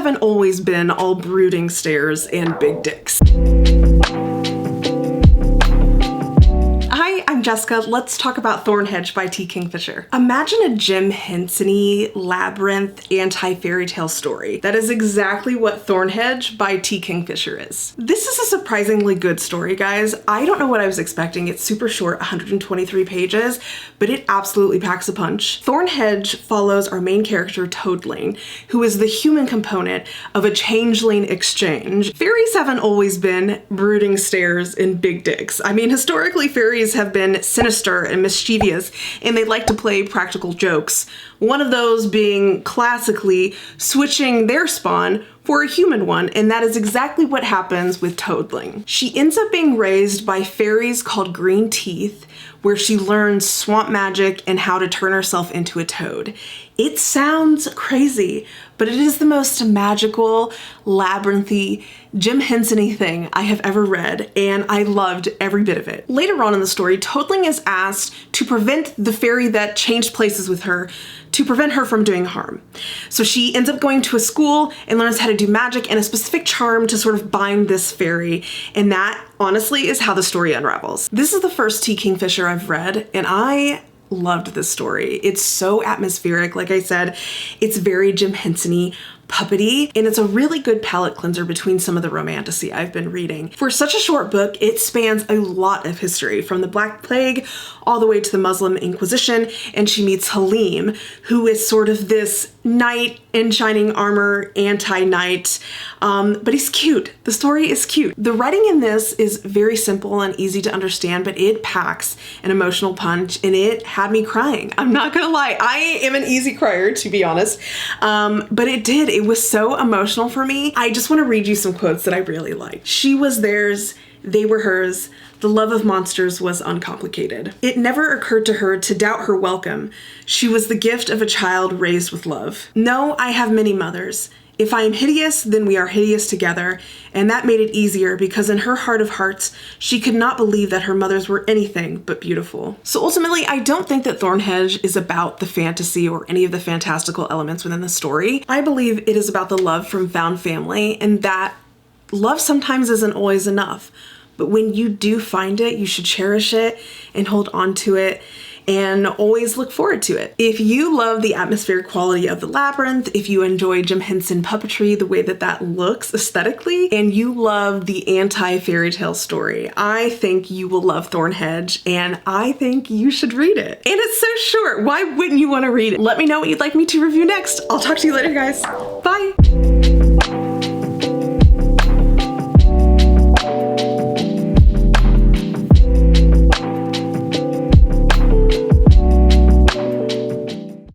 haven't always been all brooding stares and big dicks. Hi, I'm Jessica. Let's talk about Thornhedge by T. Kingfisher. Imagine a Jim Henson-y Labyrinth anti-fairytale story. That is exactly what Thornhedge by T. Kingfisher is. This is a surprisingly good story, guys. I don't know what I was expecting. It's super short, 123 pages, but it absolutely packs a punch. Thornhedge follows our main character, Toadling, who is the human component of a changeling exchange. Fairies haven't always been brooding stares and big dicks. I mean, historically, fairies have been sinister and mischievous, and they like to play practical jokes. One of those being classically switching their spawn for a human one, and that is exactly what happens with Toadling. She ends up being raised by fairies called Green Teeth, where she learns swamp magic and how to turn herself into a toad. It sounds crazy, but it is the most magical, labyrinthy, Jim Henson-y thing I have ever read, and I loved every bit of it. Later on in the story, Toadling is asked to prevent the fairy that changed places with her, to prevent her from doing harm. So she ends up going to a school and learns how to do magic and a specific charm to sort of bind this fairy, and that honestly is how the story unravels. This is the first T. Kingfisher I've read, and I loved this story. It's so atmospheric, like I said. It's very Jim Henson-y, puppety, and it's a really good palate cleanser between some of the romantasy I've been reading. For such a short book, it spans a lot of history, from the Black Plague all the way to the Muslim Inquisition, and she meets Halim, who is sort of this knight in shining armor, anti-knight, but he's cute. The story is cute. The writing in this is very simple and easy to understand, but it packs an emotional punch, and it had me crying. I'm not gonna lie, I am an easy crier, to be honest, but it did. It was so emotional for me. I just want to read you some quotes that I really like. She was theirs, they were hers. The love of monsters was uncomplicated. It never occurred to her to doubt her welcome. She was the gift of a child raised with love. No, I have many mothers. If I am hideous, then we are hideous together, and that made it easier because in her heart of hearts, she could not believe that her mothers were anything but beautiful. So ultimately, I don't think that Thornhedge is about the fantasy or any of the fantastical elements within the story. I believe it is about the love from found family, and that love sometimes isn't always enough. But when you do find it, you should cherish it and hold on to it and always look forward to it. If you love the atmospheric quality of the Labyrinth, if you enjoy Jim Henson puppetry, the way that that looks aesthetically, and you love the anti-fairytale story, I think you will love Thornhedge, and I think you should read it. And it's so short, why wouldn't you want to read it? Let me know what you'd like me to review next. I'll talk to you later, guys. Bye!